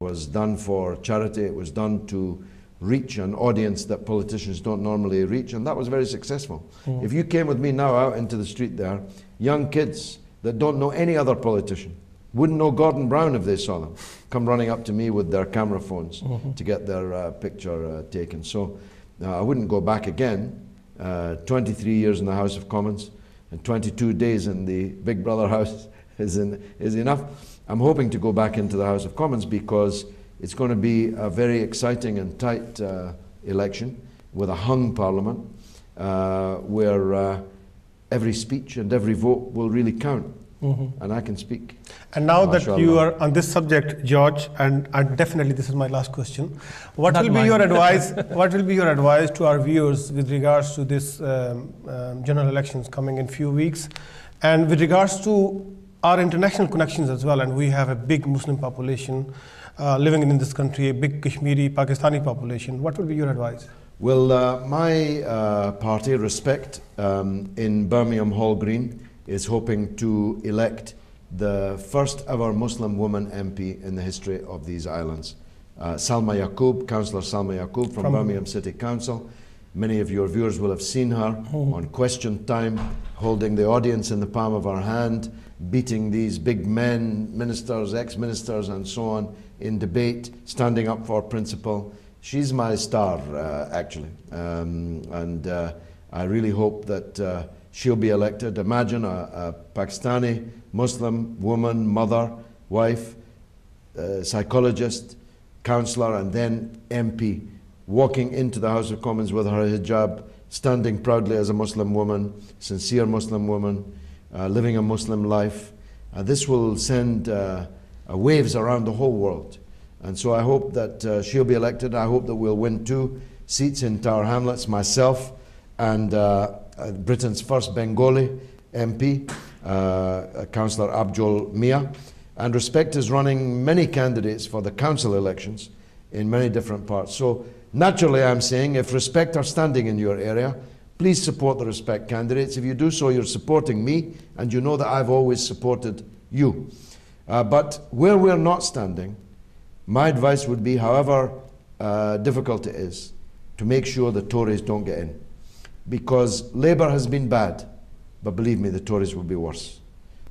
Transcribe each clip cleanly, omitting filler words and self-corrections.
was done for charity. It was done to reach an audience that politicians don't normally reach, and that was very successful. If you came with me now out into the street there, young kids that don't know any other politician, wouldn't know Gordon Brown if they saw them, come running up to me with their camera phones to get their picture taken. So I wouldn't go back again. 23 years in the House of Commons and 22 days in the Big Brother house is enough. I'm hoping to go back into the House of Commons because it's going to be a very exciting and tight election with a hung parliament where every speech and every vote will really count. And I can speak. And now that you are on this subject, George, and definitely this is my last question, what will be your advice? What will be your advice to our viewers with regards to this general elections coming in few weeks, and with regards to our international connections as well? And we have a big Muslim population living in this country, a big Kashmiri, Pakistani population. What will be your advice? Well, my party, Respect, in Birmingham Hall Green, is hoping to elect the first ever Muslim woman MP in the history of these islands. Salma Yaqub, Councillor Salma Yaqub from Birmingham City Council. Many of your viewers will have seen her on Question Time, holding the audience in the palm of her hand, beating these big men, ministers, ex-ministers and so on, in debate, standing up for principle. She's my star, actually. I really hope that she'll be elected. Imagine a Pakistani Muslim woman, mother, wife, psychologist, councillor, and then MP, walking into the House of Commons with her hijab, standing proudly as a Muslim woman, sincere Muslim woman, living a Muslim life. This will send waves around the whole world. And so I hope that she'll be elected. I hope that we'll win 2 seats in Tower Hamlets, myself and Britain's first Bengali MP, Councillor Abjol Mia. And Respect is running many candidates for the council elections in many different parts. So naturally I'm saying, if Respect are standing in your area, please support the Respect candidates. If you do so, you're supporting me, and you know that I've always supported you. But where we're not standing, my advice would be, however difficult it is, to make sure the Tories don't get in. Because Labour has been bad, but believe me, the Tories will be worse.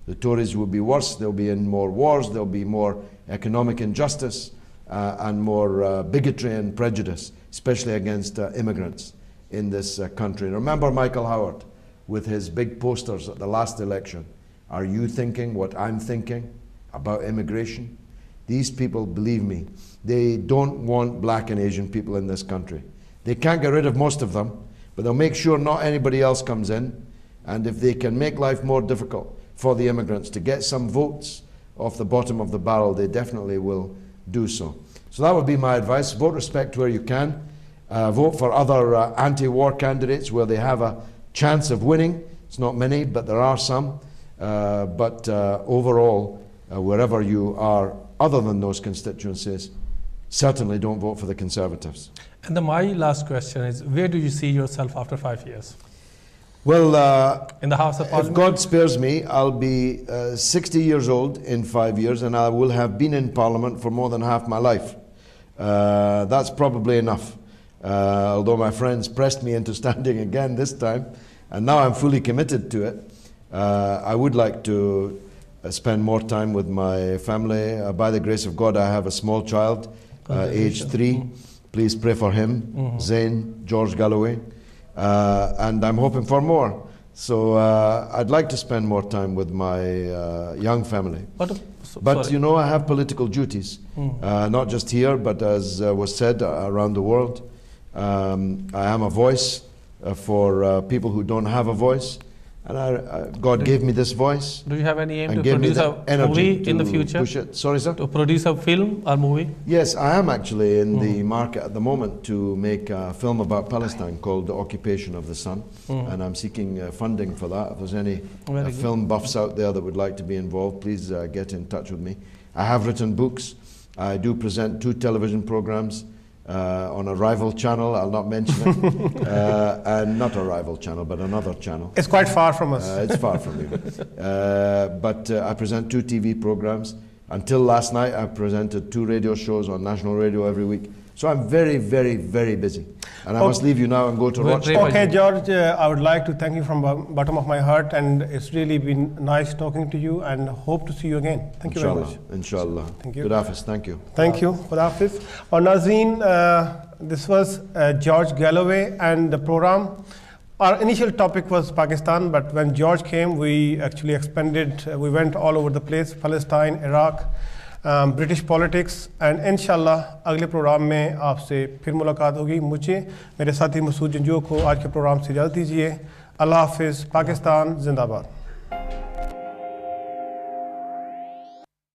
The Tories will be worse. They'll be in more wars, there'll be more economic injustice and more bigotry and prejudice, especially against immigrants in this country. Remember Michael Howard with his big posters at the last election. Are you thinking what I'm thinking about immigration? These people, believe me, they don't want black and Asian people in this country. They can't get rid of most of them, but they'll make sure not anybody else comes in. And if they can make life more difficult for the immigrants to get some votes off the bottom of the barrel, they definitely will do so. So that would be my advice. Vote Respect where you can. Vote for other anti-war candidates where they have a chance of winning. It's not many, but there are some. But overall, wherever you are, other than those constituencies, certainly don't vote for the Conservatives. And my last question is, where do you see yourself after 5 years? Well, in the House of Parliament? If God spares me, I'll be 60 years old in 5 years, and I will have been in Parliament for more than half my life. That's probably enough. Although my friends pressed me into standing again this time, and now I'm fully committed to it. I would like to spend more time with my family. By the grace of God, I have a small child, age 3. Please pray for him, Zain, George Galloway. And I'm hoping for more. So I'd like to spend more time with my young family. But you know, I have political duties, not just here, but as was said, around the world. I am a voice for people who don't have a voice. And God gave me this voice. Do you have any aim to produce a movie in the future? Push it. Sorry, sir? To produce a film or movie? Yes, I am actually in the market at the moment to make a film about Palestine called The Occupation of the Sun. And I'm seeking funding for that. If there's any film buffs out there that would like to be involved, please get in touch with me. I have written books. I do present 2 television programs. On a rival channel, I'll not mention it, and not a rival channel, but another channel. It's quite far from us. It's far from you. But I present 2 TV programs. Until last night, I presented 2 radio shows on national radio every week. So I'm very, very, very busy. And I must leave you now and go to Rochester. Okay, George, I would like to thank you from the bottom of my heart, and it's really been nice talking to you, and hope to see you again. Thank you very much. Inshallah. Thank you. Good Hafiz. Thank you. Thank you. Good Hafiz. Or Nazeen, this was George Galloway and the program. Our initial topic was Pakistan, but when George came, we actually expanded. We went all over the place: Palestine, Iraq, British politics, and inshallah अगले programme में आपसे फिर मुलाकात होगी. मुझे मेरे साथी मसूद जंजू को आज के प्रोग्राम से इजाज़त दीजिए. अल्लाह हाफिज़. पाकिस्तान जिंदाबाद.